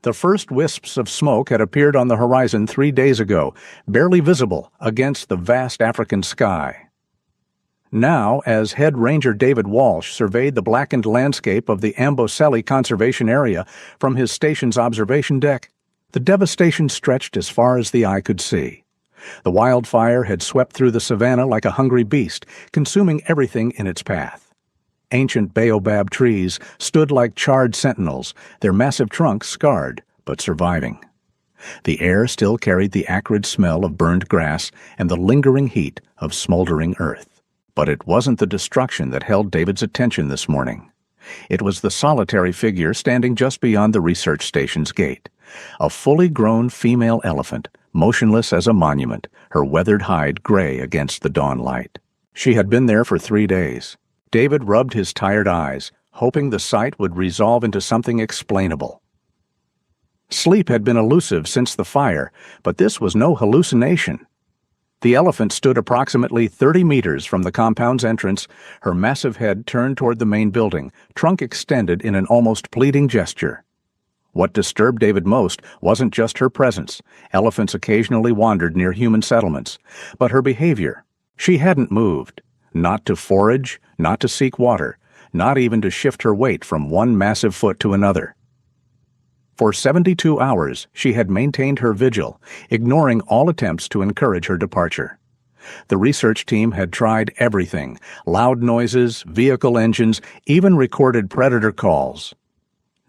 The first wisps of smoke had appeared on the horizon 3 days ago, barely visible against the vast African sky. Now, as Head Ranger David Walsh surveyed the blackened landscape of the Amboseli Conservation Area from his station's observation deck, the devastation stretched as far as the eye could see. The wildfire had swept through the savanna like a hungry beast, consuming everything in its path. Ancient baobab trees stood like charred sentinels, their massive trunks scarred but surviving. The air still carried the acrid smell of burned grass and the lingering heat of smoldering earth. But it wasn't the destruction that held David's attention this morning. It was the solitary figure standing just beyond the research station's gate, a fully grown female elephant, motionless as a monument, her weathered hide gray against the dawn light. She had been there for 3 days. David rubbed his tired eyes, hoping the sight would resolve into something explainable. Sleep had been elusive since the fire, but this was no hallucination. The elephant stood approximately 30 meters from the compound's entrance, her massive head turned toward the main building, trunk extended in an almost pleading gesture. What disturbed David most wasn't just her presence. Elephants occasionally wandered near human settlements, but her behavior. She hadn't moved, not to forage, not to seek water, not even to shift her weight from one massive foot to another. For 72 hours, she had maintained her vigil, ignoring all attempts to encourage her departure. The research team had tried everything: loud noises, vehicle engines, even recorded predator calls.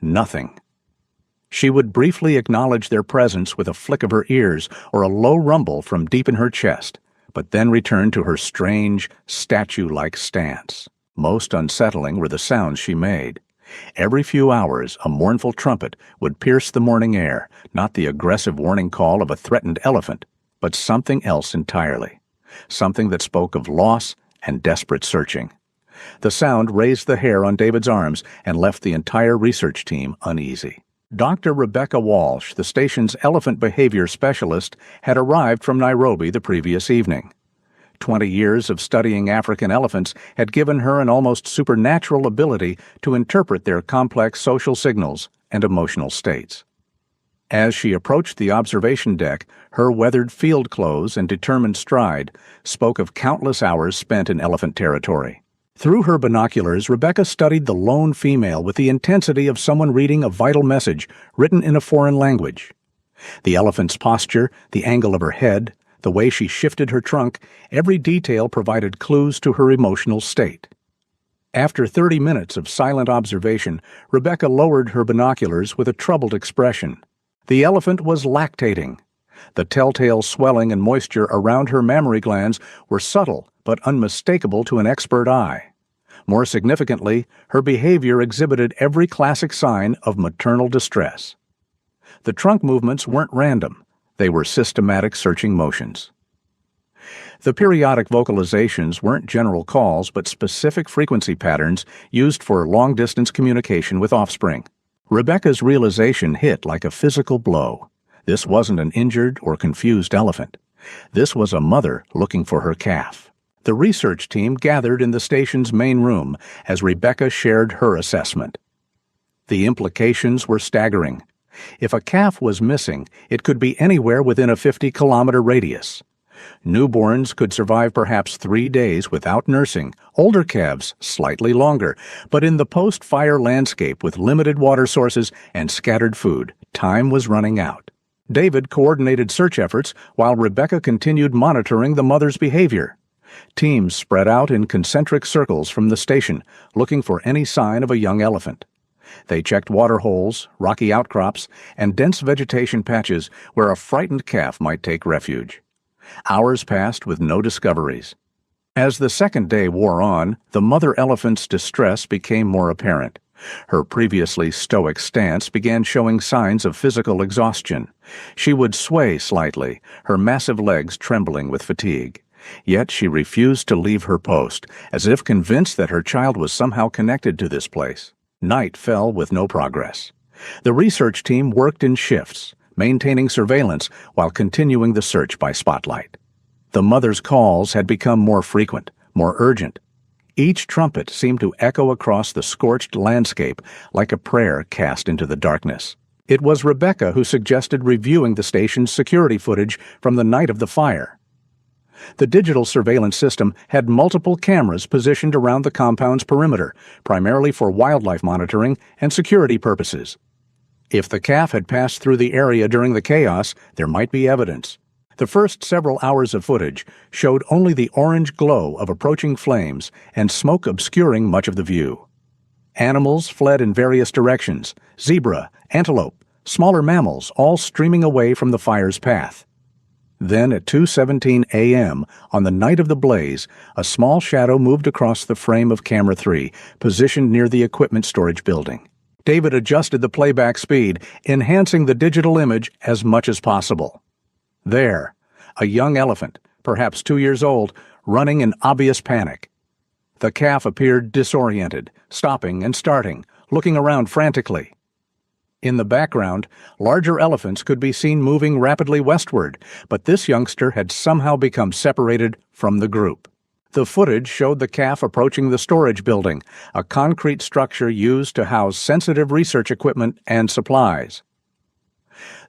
Nothing. She would briefly acknowledge their presence with a flick of her ears or a low rumble from deep in her chest, but then return to her strange, statue-like stance. Most unsettling were the sounds she made. Every few hours, a mournful trumpet would pierce the morning air, not the aggressive warning call of a threatened elephant, but something else entirely, something that spoke of loss and desperate searching. The sound raised the hair on David's arms and left the entire research team uneasy. Dr. Rebecca Walsh, the station's elephant behavior specialist, had arrived from Nairobi the previous evening. 20 years of studying African elephants had given her an almost supernatural ability to interpret their complex social signals and emotional states. As she approached the observation deck, her weathered field clothes and determined stride spoke of countless hours spent in elephant territory. Through her binoculars, Rebecca studied the lone female with the intensity of someone reading a vital message written in a foreign language. The elephant's posture, the angle of her head, the way she shifted her trunk, every detail provided clues to her emotional state. After 30 minutes of silent observation, Rebecca lowered her binoculars with a troubled expression. The elephant was lactating. The telltale swelling and moisture around her mammary glands were subtle but unmistakable to an expert eye. More significantly, her behavior exhibited every classic sign of maternal distress. The trunk movements weren't random. They were systematic searching motions. The periodic vocalizations weren't general calls but specific frequency patterns used for long-distance communication with offspring. Rebecca's realization hit like a physical blow. This wasn't an injured or confused elephant. This was a mother looking for her calf. The research team gathered in the station's main room as Rebecca shared her assessment. The implications were staggering. If a calf was missing, it could be anywhere within a 50-kilometer radius. Newborns could survive perhaps 3 days without nursing, older calves slightly longer, but in the post-fire landscape with limited water sources and scattered food, time was running out. David coordinated search efforts while Rebecca continued monitoring the mother's behavior. Teams spread out in concentric circles from the station, looking for any sign of a young elephant. They checked water holes, rocky outcrops, and dense vegetation patches where a frightened calf might take refuge. Hours passed with no discoveries. As the second day wore on, the mother elephant's distress became more apparent. Her previously stoic stance began showing signs of physical exhaustion. She would sway slightly, her massive legs trembling with fatigue. Yet she refused to leave her post, as if convinced that her child was somehow connected to this place. Night fell with no progress. The research team worked in shifts, maintaining surveillance while continuing the search by spotlight. The mother's calls had become more frequent, more urgent. Each trumpet seemed to echo across the scorched landscape like a prayer cast into the darkness. It was Rebecca who suggested reviewing the station's security footage from the night of the fire. The digital surveillance system had multiple cameras positioned around the compound's perimeter, primarily for wildlife monitoring and security purposes. If the calf had passed through the area during the chaos, there might be evidence. The first several hours of footage showed only the orange glow of approaching flames and smoke obscuring much of the view. Animals fled in various directions: zebra, antelope, smaller mammals, all streaming away from the fire's path. Then at 2:17 a.m., on the night of the blaze, a small shadow moved across the frame of Camera 3, positioned near the equipment storage building. David adjusted the playback speed, enhancing the digital image as much as possible. There, a young elephant, perhaps 2 years old, running in obvious panic. The calf appeared disoriented, stopping and starting, looking around frantically. In the background, larger elephants could be seen moving rapidly westward, but this youngster had somehow become separated from the group. The footage showed the calf approaching the storage building, a concrete structure used to house sensitive research equipment and supplies.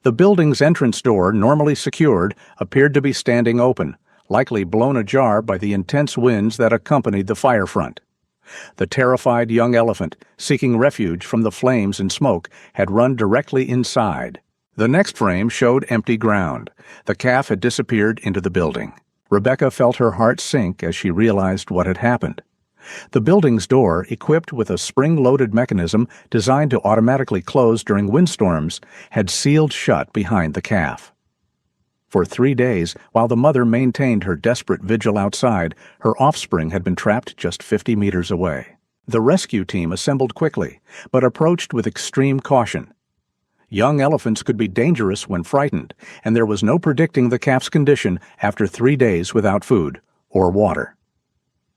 The building's entrance door, normally secured, appeared to be standing open, likely blown ajar by the intense winds that accompanied the fire front. The terrified young elephant, seeking refuge from the flames and smoke, had run directly inside. The next frame showed empty ground. The calf had disappeared into the building. Rebecca felt her heart sink as she realized what had happened. The building's door, equipped with a spring-loaded mechanism designed to automatically close during windstorms, had sealed shut behind the calf. For 3 days, while the mother maintained her desperate vigil outside, her offspring had been trapped just 50 meters away. The rescue team assembled quickly, but approached with extreme caution. Young elephants could be dangerous when frightened, and there was no predicting the calf's condition after 3 days without food or water.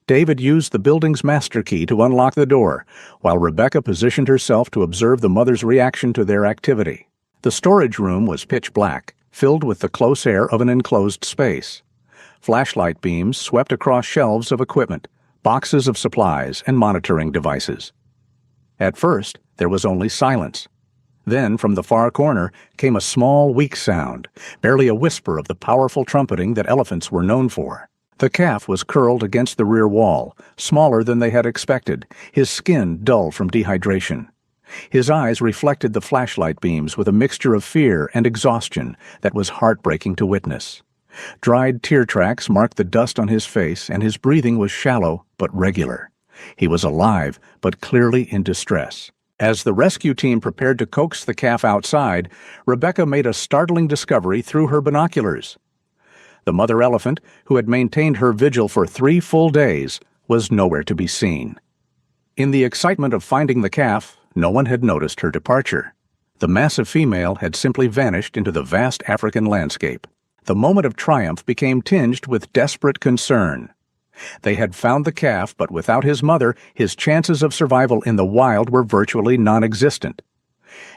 David used the building's master key to unlock the door, while Rebecca positioned herself to observe the mother's reaction to their activity. The storage room was pitch black, filled with the close air of an enclosed space. Flashlight beams swept across shelves of equipment, boxes of supplies, and monitoring devices. At first, there was only silence. Then, from the far corner, came a small, weak sound, barely a whisper of the powerful trumpeting that elephants were known for. The calf was curled against the rear wall, smaller than they had expected, his skin dull from dehydration. His eyes reflected the flashlight beams with a mixture of fear and exhaustion that was heartbreaking to witness. Dried tear tracks marked the dust on his face, and his breathing was shallow but regular. He was alive, but clearly in distress. As the rescue team prepared to coax the calf outside, Rebecca made a startling discovery through her binoculars. The mother elephant, who had maintained her vigil for 3 full days, was nowhere to be seen. In the excitement of finding the calf, no one had noticed her departure. The massive female had simply vanished into the vast African landscape. The moment of triumph became tinged with desperate concern. They had found the calf, but without his mother, his chances of survival in the wild were virtually non-existent.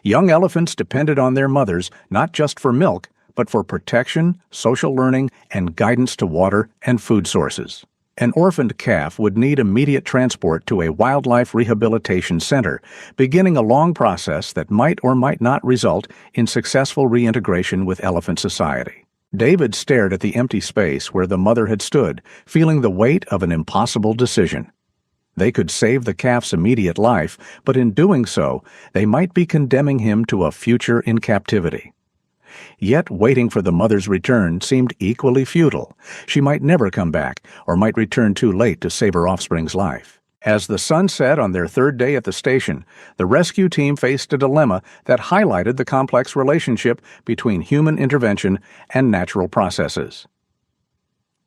Young elephants depended on their mothers not just for milk, but for protection, social learning, and guidance to water and food sources. An orphaned calf would need immediate transport to a wildlife rehabilitation center, beginning a long process that might or might not result in successful reintegration with elephant society. David stared at the empty space where the mother had stood, feeling the weight of an impossible decision. They could save the calf's immediate life, but in doing so, they might be condemning him to a future in captivity. Yet waiting for the mother's return seemed equally futile. She might never come back, or might return too late to save her offspring's life. As the sun set on their 3rd day at the station, the rescue team faced a dilemma that highlighted the complex relationship between human intervention and natural processes.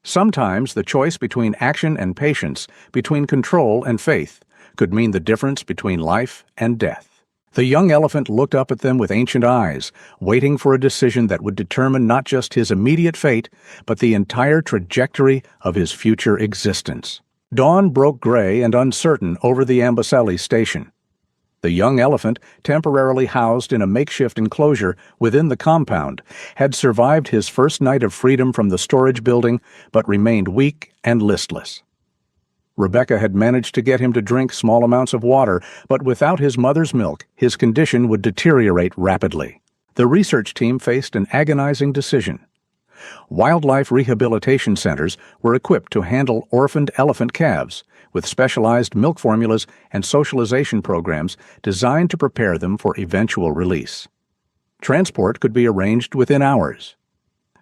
Sometimes the choice between action and patience, between control and faith, could mean the difference between life and death. The young elephant looked up at them with ancient eyes, waiting for a decision that would determine not just his immediate fate, but the entire trajectory of his future existence. Dawn broke gray and uncertain over the Amboseli station. The young elephant, temporarily housed in a makeshift enclosure within the compound, had survived his first night of freedom from the storage building, but remained weak and listless. Rebecca had managed to get him to drink small amounts of water, but without his mother's milk, his condition would deteriorate rapidly. The research team faced an agonizing decision. Wildlife rehabilitation centers were equipped to handle orphaned elephant calves, with specialized milk formulas and socialization programs designed to prepare them for eventual release. Transport could be arranged within hours.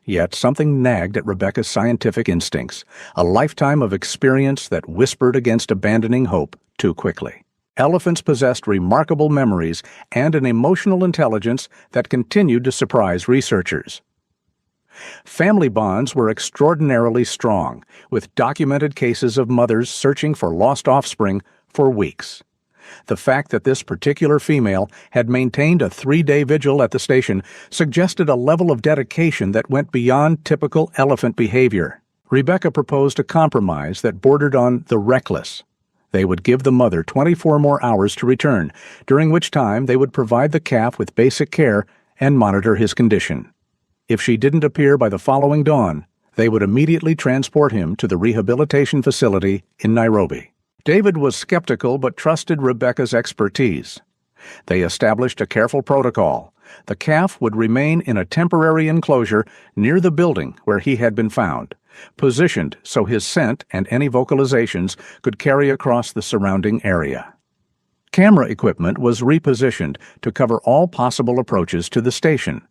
Yet something nagged at Rebecca's scientific instincts, a lifetime of experience that whispered against abandoning hope too quickly. Elephants possessed remarkable memories and an emotional intelligence that continued to surprise researchers. Family bonds were extraordinarily strong, with documented cases of mothers searching for lost offspring for weeks. The fact that this particular female had maintained a 3-day vigil at the station suggested a level of dedication that went beyond typical elephant behavior. Rebecca proposed a compromise that bordered on the reckless. They would give the mother 24 more hours to return, during which time they would provide the calf with basic care and monitor his condition. If she didn't appear by the following dawn, they would immediately transport him to the rehabilitation facility in Nairobi. David was skeptical but trusted Rebecca's expertise. They established a careful protocol. The calf would remain in a temporary enclosure near the building where he had been found, positioned so his scent and any vocalizations could carry across the surrounding area. Camera equipment was repositioned to cover all possible approaches to the station.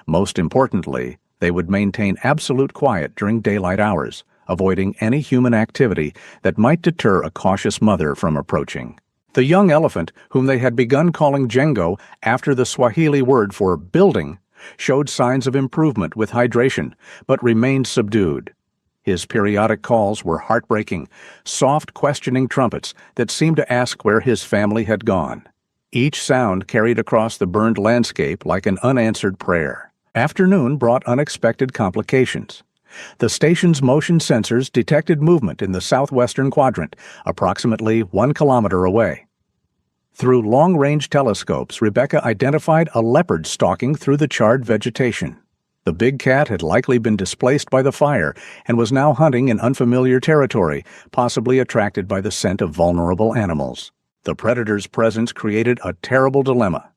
Most importantly, they would maintain absolute quiet during daylight hours, avoiding any human activity that might deter a cautious mother from approaching. The young elephant, whom they had begun calling Jengo after the Swahili word for building, showed signs of improvement with hydration, but remained subdued. His periodic calls were heartbreaking, soft questioning trumpets that seemed to ask where his family had gone. Each sound carried across the burned landscape like an unanswered prayer. Afternoon brought unexpected complications. The station's motion sensors detected movement in the southwestern quadrant, approximately 1 kilometer away. Through long-range telescopes, Rebecca identified a leopard stalking through the charred vegetation. The big cat had likely been displaced by the fire and was now hunting in unfamiliar territory, possibly attracted by the scent of vulnerable animals. The predator's presence created a terrible dilemma.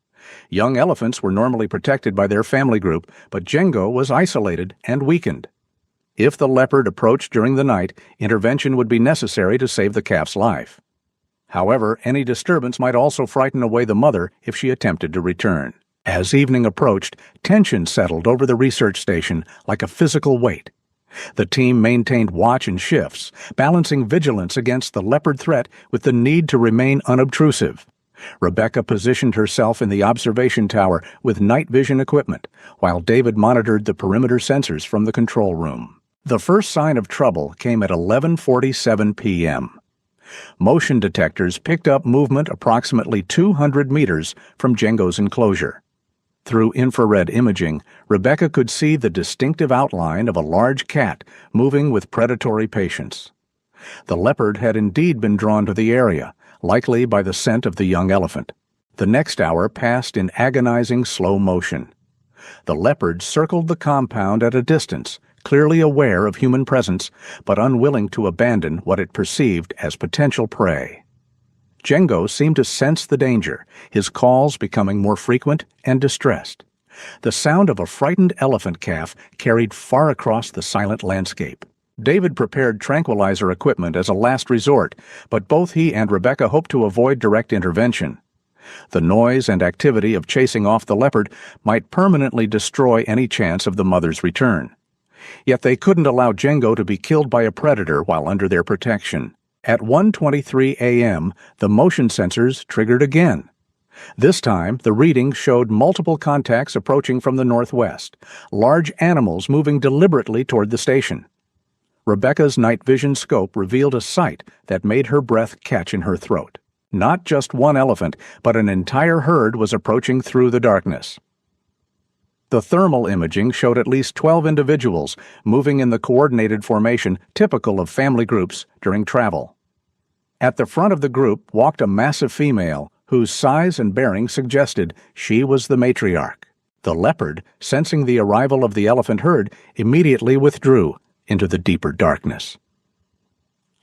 Young elephants were normally protected by their family group, but Jengo was isolated and weakened. If the leopard approached during the night, intervention would be necessary to save the calf's life. However, any disturbance might also frighten away the mother if she attempted to return. As evening approached, tension settled over the research station like a physical weight. The team maintained watch and shifts, balancing vigilance against the leopard threat with the need to remain unobtrusive. Rebecca positioned herself in the observation tower with night vision equipment, while David monitored the perimeter sensors from the control room. The first sign of trouble came at 11:47 p.m. Motion detectors picked up movement approximately 200 meters from Jengo's enclosure. Through infrared imaging, Rebecca could see the distinctive outline of a large cat moving with predatory patience. The leopard had indeed been drawn to the area, likely by the scent of the young elephant. The next hour passed in agonizing slow motion. The leopard circled the compound at a distance, clearly aware of human presence, but unwilling to abandon what it perceived as potential prey. Jengo seemed to sense the danger, his calls becoming more frequent and distressed. The sound of a frightened elephant calf carried far across the silent landscape. David prepared tranquilizer equipment as a last resort, but both he and Rebecca hoped to avoid direct intervention. The noise and activity of chasing off the leopard might permanently destroy any chance of the mother's return. Yet they couldn't allow Jengo to be killed by a predator while under their protection. At 1:23 a.m., the motion sensors triggered again. This time, the reading showed multiple contacts approaching from the northwest, large animals moving deliberately toward the station. Rebecca's night vision scope revealed a sight that made her breath catch in her throat. Not just one elephant, but an entire herd was approaching through the darkness. The thermal imaging showed at least 12 individuals moving in the coordinated formation typical of family groups during travel. At the front of the group walked a massive female whose size and bearing suggested she was the matriarch. The leopard, sensing the arrival of the elephant herd, immediately withdrew into the deeper darkness.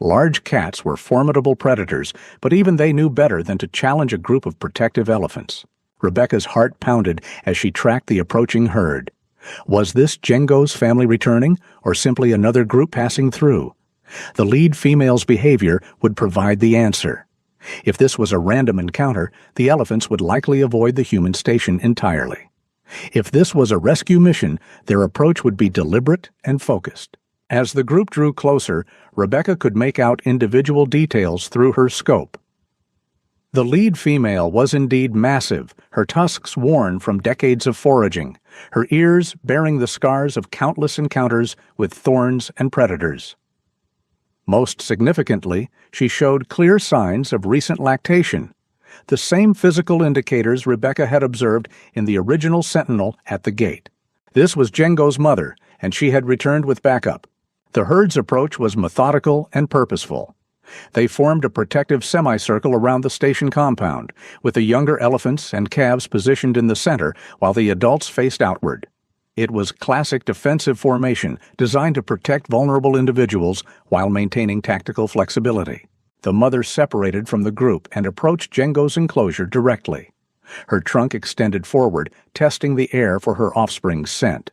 Large cats were formidable predators, but even they knew better than to challenge a group of protective elephants. Rebecca's heart pounded as she tracked the approaching herd. Was this Django's family returning, or simply another group passing through? The lead female's behavior would provide the answer. If this was a random encounter, the elephants would likely avoid the human station entirely. If this was a rescue mission, their approach would be deliberate and focused. As the group drew closer, Rebecca could make out individual details through her scope. The lead female was indeed massive, her tusks worn from decades of foraging, her ears bearing the scars of countless encounters with thorns and predators. Most significantly, she showed clear signs of recent lactation, the same physical indicators Rebecca had observed in the original sentinel at the gate. This was Django's mother, and she had returned with backup. The herd's approach was methodical and purposeful. They formed a protective semicircle around the station compound, with the younger elephants and calves positioned in the center while the adults faced outward. It was classic defensive formation designed to protect vulnerable individuals while maintaining tactical flexibility. The mother separated from the group and approached Django's enclosure directly. Her trunk extended forward, testing the air for her offspring's scent.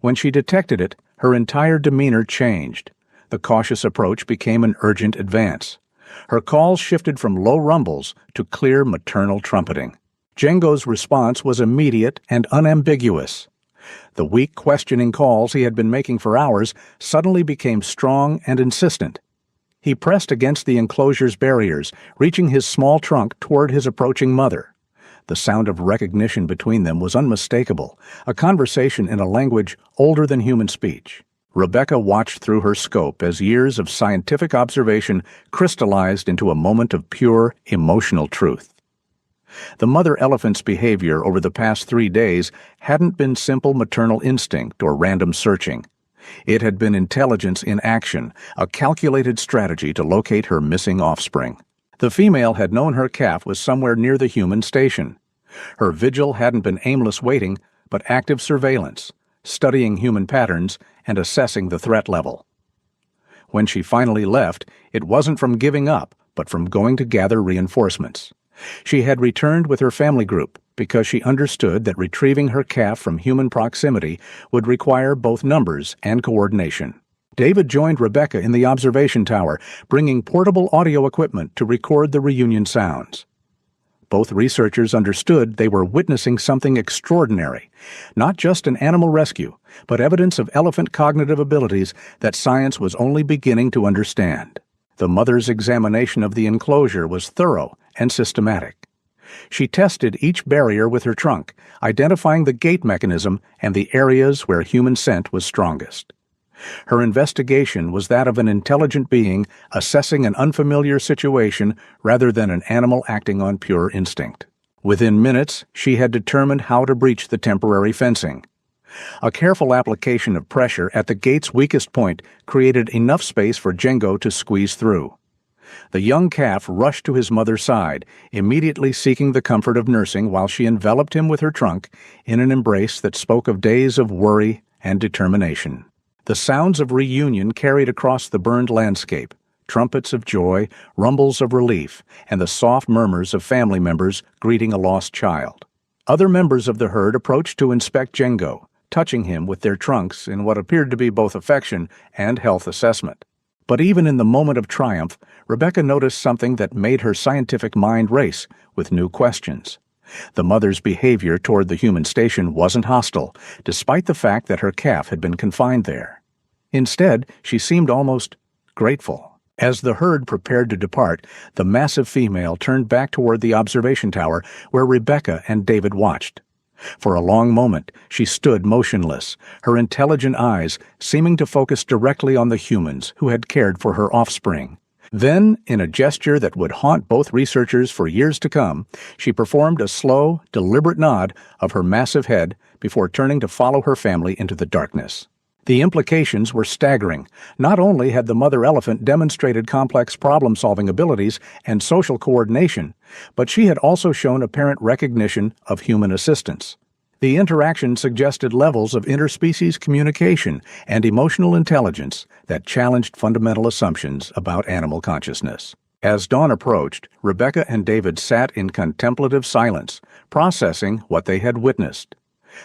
When she detected it, her entire demeanor changed. The cautious approach became an urgent advance. Her calls shifted from low rumbles to clear maternal trumpeting. Django's response was immediate and unambiguous. The weak, questioning calls he had been making for hours suddenly became strong and insistent. He pressed against the enclosure's barriers, reaching his small trunk toward his approaching mother. The sound of recognition between them was unmistakable, a conversation in a language older than human speech. Rebecca watched through her scope as years of scientific observation crystallized into a moment of pure, emotional truth. The mother elephant's behavior over the past 3 days hadn't been simple maternal instinct or random searching. It had been intelligence in action, a calculated strategy to locate her missing offspring. The female had known her calf was somewhere near the human station. Her vigil hadn't been aimless waiting, but active surveillance, studying human patterns and assessing the threat level. When she finally left, it wasn't from giving up, but from going to gather reinforcements. She had returned with her family group because she understood that retrieving her calf from human proximity would require both numbers and coordination. David joined Rebecca in the observation tower, bringing portable audio equipment to record the reunion sounds. Both researchers understood they were witnessing something extraordinary, not just an animal rescue, but evidence of elephant cognitive abilities that science was only beginning to understand. The mother's examination of the enclosure was thorough and systematic. She tested each barrier with her trunk, identifying the gate mechanism and the areas where human scent was strongest. Her investigation was that of an intelligent being assessing an unfamiliar situation rather than an animal acting on pure instinct. Within minutes, she had determined how to breach the temporary fencing. A careful application of pressure at the gate's weakest point created enough space for Django to squeeze through. The young calf rushed to his mother's side, immediately seeking the comfort of nursing while she enveloped him with her trunk in an embrace that spoke of days of worry and determination. The sounds of reunion carried across the burned landscape, trumpets of joy, rumbles of relief, and the soft murmurs of family members greeting a lost child. Other members of the herd approached to inspect Django, touching him with their trunks in what appeared to be both affection and health assessment. But even in the moment of triumph, Rebecca noticed something that made her scientific mind race with new questions. The mother's behavior toward the human station wasn't hostile, despite the fact that her calf had been confined there. Instead, she seemed almost grateful. As the herd prepared to depart, the massive female turned back toward the observation tower where Rebecca and David watched. For a long moment, she stood motionless, her intelligent eyes seeming to focus directly on the humans who had cared for her offspring. Then, in a gesture that would haunt both researchers for years to come, she performed a slow, deliberate nod of her massive head before turning to follow her family into the darkness. The implications were staggering. Not only had the mother elephant demonstrated complex problem-solving abilities and social coordination, but she had also shown apparent recognition of human assistance. The interaction suggested levels of interspecies communication and emotional intelligence that challenged fundamental assumptions about animal consciousness. As dawn approached, Rebecca and David sat in contemplative silence, processing what they had witnessed.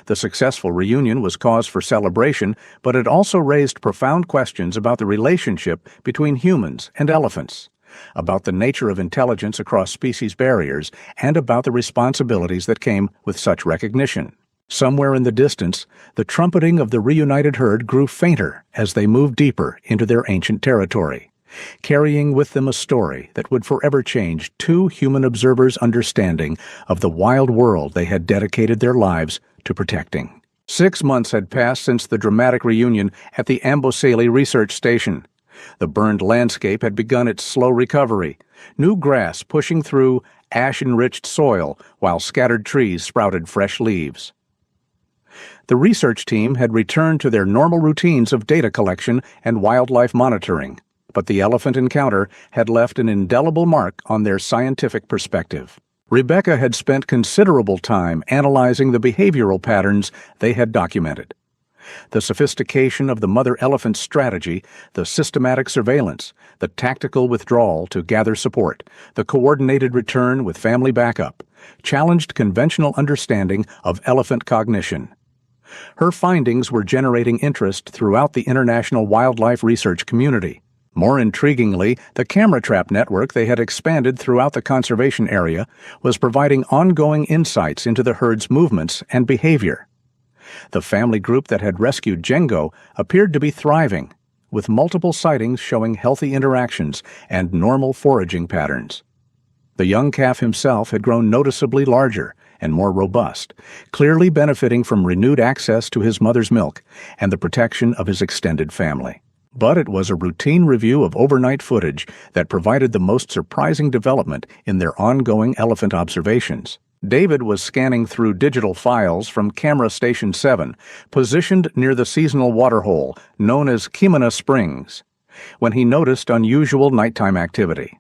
The successful reunion was cause for celebration, but it also raised profound questions about the relationship between humans and elephants, about the nature of intelligence across species barriers, and about the responsibilities that came with such recognition. Somewhere in the distance, the trumpeting of the reunited herd grew fainter as they moved deeper into their ancient territory, carrying with them a story that would forever change two human observers' understanding of the wild world they had dedicated their lives to protecting. 6 months had passed since the dramatic reunion at the Amboseli Research Station. The burned landscape had begun its slow recovery, new grass pushing through ash-enriched soil while scattered trees sprouted fresh leaves. The research team had returned to their normal routines of data collection and wildlife monitoring, but the elephant encounter had left an indelible mark on their scientific perspective. Rebecca had spent considerable time analyzing the behavioral patterns they had documented. The sophistication of the mother elephant's strategy, the systematic surveillance, the tactical withdrawal to gather support, the coordinated return with family backup, challenged conventional understanding of elephant cognition. Her findings were generating interest throughout the international wildlife research community. More intriguingly, the camera trap network they had expanded throughout the conservation area was providing ongoing insights into the herd's movements and behavior. The family group that had rescued Django appeared to be thriving, with multiple sightings showing healthy interactions and normal foraging patterns. The young calf himself had grown noticeably larger and more robust, clearly benefiting from renewed access to his mother's milk and the protection of his extended family. But it was a routine review of overnight footage that provided the most surprising development in their ongoing elephant observations. David was scanning through digital files from Camera Station 7, positioned near the seasonal waterhole known as Kimana Springs, when he noticed unusual nighttime activity.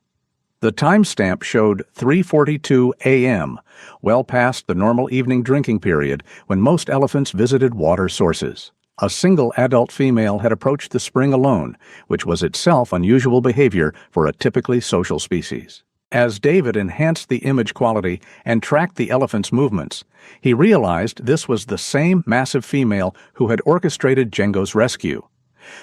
The timestamp showed 3:42 a.m., well past the normal evening drinking period when most elephants visited water sources. A single adult female had approached the spring alone, which was itself unusual behavior for a typically social species. As David enhanced the image quality and tracked the elephant's movements, he realized this was the same massive female who had orchestrated Django's rescue.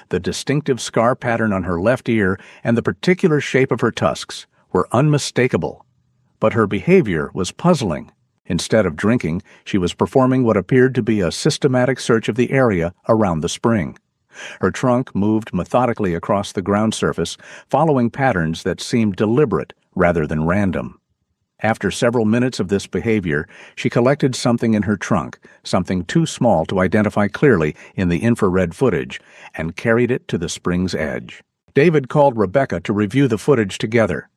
The distinctive scar pattern on her left ear and the particular shape of her tusks were unmistakable, but her behavior was puzzling. Instead of drinking, she was performing what appeared to be a systematic search of the area around the spring. Her trunk moved methodically across the ground surface, following patterns that seemed deliberate rather than random. After several minutes of this behavior, she collected something in her trunk, something too small to identify clearly in the infrared footage, and carried it to the spring's edge. David called Rebecca to review the footage together.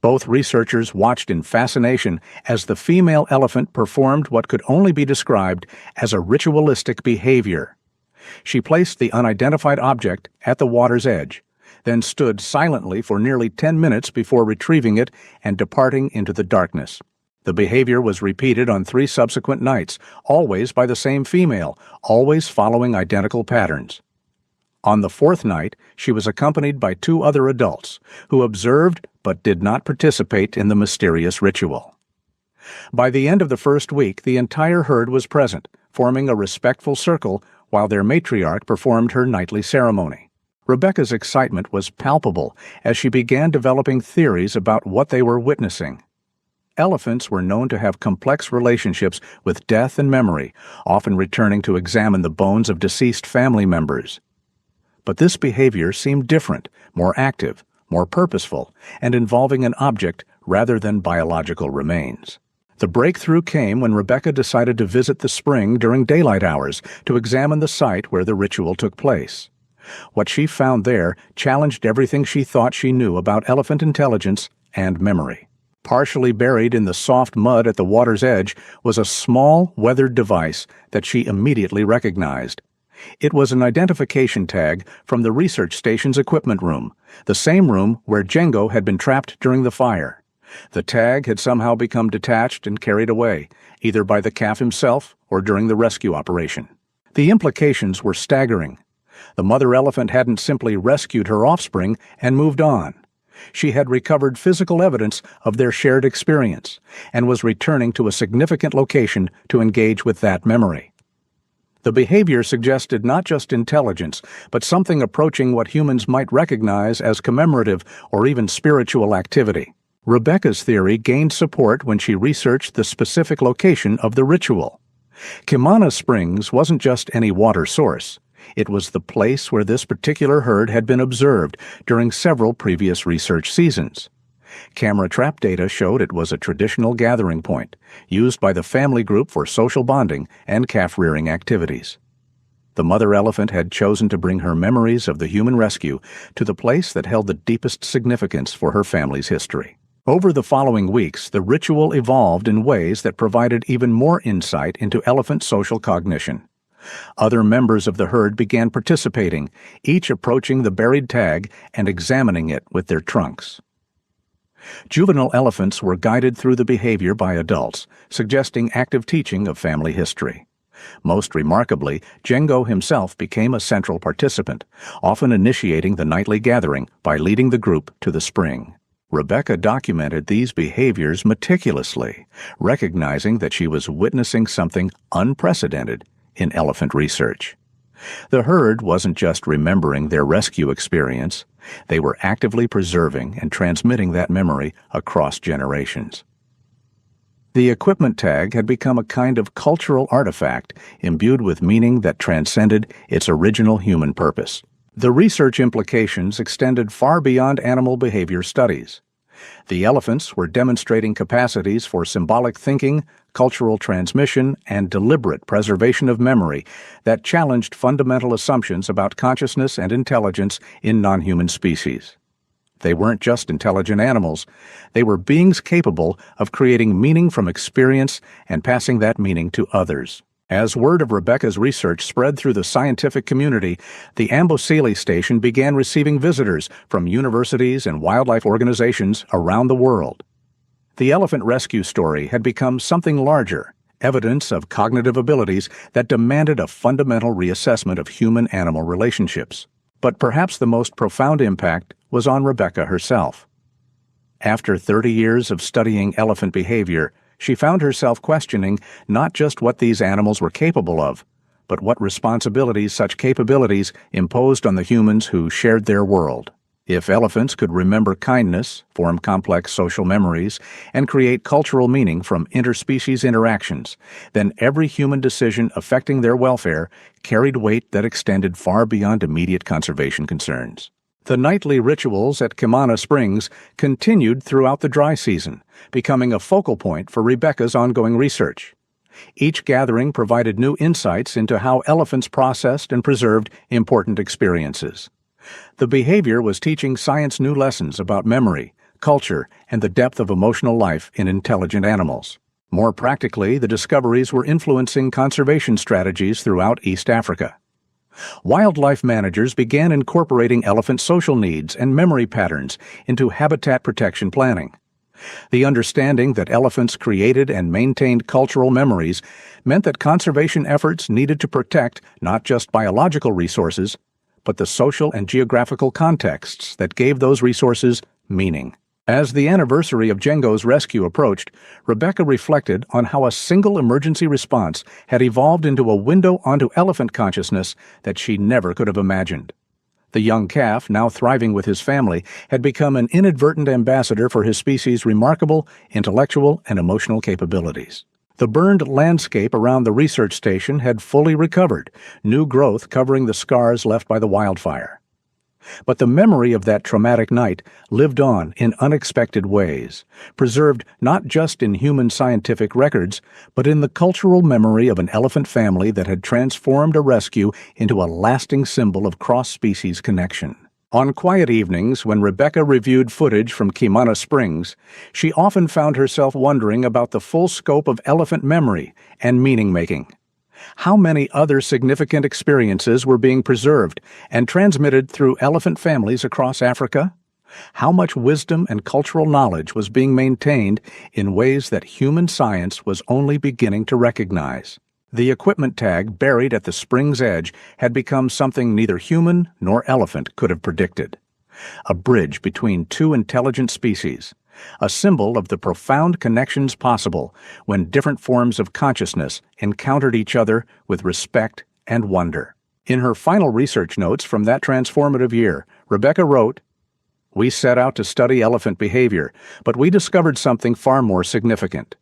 Both researchers watched in fascination as the female elephant performed what could only be described as a ritualistic behavior. She placed the unidentified object at the water's edge, then stood silently for nearly 10 minutes before retrieving it and departing into the darkness. The behavior was repeated on 3 subsequent nights, always by the same female, always following identical patterns. On the 4th night, she was accompanied by 2 other adults, who observed but did not participate in the mysterious ritual. By the end of the first week, the entire herd was present, forming a respectful circle while their matriarch performed her nightly ceremony. Rebecca's excitement was palpable as she began developing theories about what they were witnessing. Elephants were known to have complex relationships with death and memory, often returning to examine the bones of deceased family members. But this behavior seemed different, more active, more purposeful, and involving an object rather than biological remains. The breakthrough came when Rebecca decided to visit the spring during daylight hours to examine the site where the ritual took place. What she found there challenged everything she thought she knew about elephant intelligence and memory. Partially buried in the soft mud at the water's edge was a small, weathered device that she immediately recognized. It was an identification tag from the research station's equipment room, the same room where Django had been trapped during the fire. The tag had somehow become detached and carried away, either by the calf himself or during the rescue operation. The implications were staggering. The mother elephant hadn't simply rescued her offspring and moved on. She had recovered physical evidence of their shared experience and was returning to a significant location to engage with that memory. The behavior suggested not just intelligence, but something approaching what humans might recognize as commemorative or even spiritual activity. Rebecca's theory gained support when she researched the specific location of the ritual. Kimana Springs wasn't just any water source. It was the place where this particular herd had been observed during several previous research seasons. Camera trap data showed it was a traditional gathering point, used by the family group for social bonding and calf-rearing activities. The mother elephant had chosen to bring her memories of the human rescue to the place that held the deepest significance for her family's history. Over the following weeks, the ritual evolved in ways that provided even more insight into elephant social cognition. Other members of the herd began participating, each approaching the buried tag and examining it with their trunks. Juvenile elephants were guided through the behavior by adults, suggesting active teaching of family history. Most remarkably, Django himself became a central participant, often initiating the nightly gathering by leading the group to the spring. Rebecca documented these behaviors meticulously, recognizing that she was witnessing something unprecedented in elephant research. The herd wasn't just remembering their rescue experience, they were actively preserving and transmitting that memory across generations. The equipment tag had become a kind of cultural artifact imbued with meaning that transcended its original human purpose. The research implications extended far beyond animal behavior studies. The elephants were demonstrating capacities for symbolic thinking, cultural transmission, and deliberate preservation of memory that challenged fundamental assumptions about consciousness and intelligence in non-human species. They weren't just intelligent animals. They were beings capable of creating meaning from experience and passing that meaning to others. As word of Rebecca's research spread through the scientific community, the Amboseli Station began receiving visitors from universities and wildlife organizations around the world. The elephant rescue story had become something larger, evidence of cognitive abilities that demanded a fundamental reassessment of human-animal relationships. But perhaps the most profound impact was on Rebecca herself. After 30 years of studying elephant behavior, she found herself questioning not just what these animals were capable of, but what responsibilities such capabilities imposed on the humans who shared their world. If elephants could remember kindness, form complex social memories, and create cultural meaning from interspecies interactions, then every human decision affecting their welfare carried weight that extended far beyond immediate conservation concerns. The nightly rituals at Kimana Springs continued throughout the dry season, becoming a focal point for Rebecca's ongoing research. Each gathering provided new insights into how elephants processed and preserved important experiences. The behavior was teaching science new lessons about memory, culture, and the depth of emotional life in intelligent animals. More practically, the discoveries were influencing conservation strategies throughout East Africa. Wildlife managers began incorporating elephant social needs and memory patterns into habitat protection planning. The understanding that elephants created and maintained cultural memories meant that conservation efforts needed to protect not just biological resources, but the social and geographical contexts that gave those resources meaning. As the anniversary of Django's rescue approached, Rebecca reflected on how a single emergency response had evolved into a window onto elephant consciousness that she never could have imagined. The young calf, now thriving with his family, had become an inadvertent ambassador for his species' remarkable intellectual and emotional capabilities. The burned landscape around the research station had fully recovered, new growth covering the scars left by the wildfire. But the memory of that traumatic night lived on in unexpected ways, preserved not just in human scientific records, but in the cultural memory of an elephant family that had transformed a rescue into a lasting symbol of cross-species connection. On quiet evenings, when Rebecca reviewed footage from Kimana Springs, she often found herself wondering about the full scope of elephant memory and meaning-making. How many other significant experiences were being preserved and transmitted through elephant families across Africa? how much wisdom and cultural knowledge was being maintained in ways that human science was only beginning to recognize. The equipment tag buried at the spring's edge had become something neither human nor elephant could have predicted. A bridge between two intelligent species, a symbol of the profound connections possible when different forms of consciousness encountered each other with respect and wonder. In her final research notes from that transformative year, Rebecca wrote, "We set out to study elephant behavior, but we discovered something far more significant.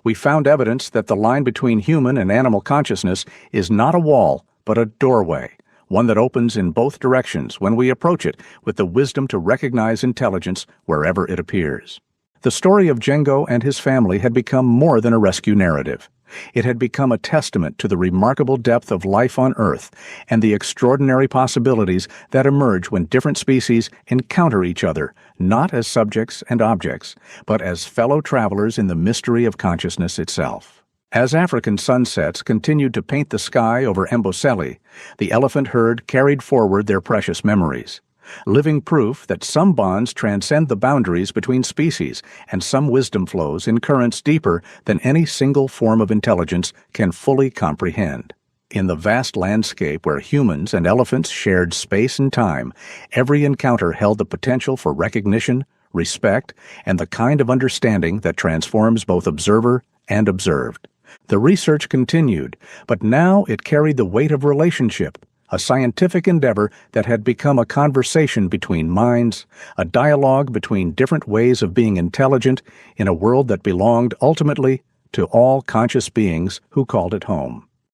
We found evidence that the line between human and animal consciousness is not a wall, but a doorway, one that opens in both directions when we approach it with the wisdom to recognize intelligence wherever it appears." The story of Django and his family had become more than a rescue narrative. It had become a testament to the remarkable depth of life on Earth and the extraordinary possibilities that emerge when different species encounter each other, not as subjects and objects, but as fellow travelers in the mystery of consciousness itself. As African sunsets continued to paint the sky over Amboseli, the elephant herd carried forward their precious memories, living proof that some bonds transcend the boundaries between species and some wisdom flows in currents deeper than any single form of intelligence can fully comprehend. In the vast landscape where humans and elephants shared space and time, every encounter held the potential for recognition, respect, and the kind of understanding that transforms both observer and observed. The research continued, but now it carried the weight of relationship, a scientific endeavor that had become a conversation between minds, a dialogue between different ways of being intelligent in a world that belonged ultimately to all conscious beings who called it home.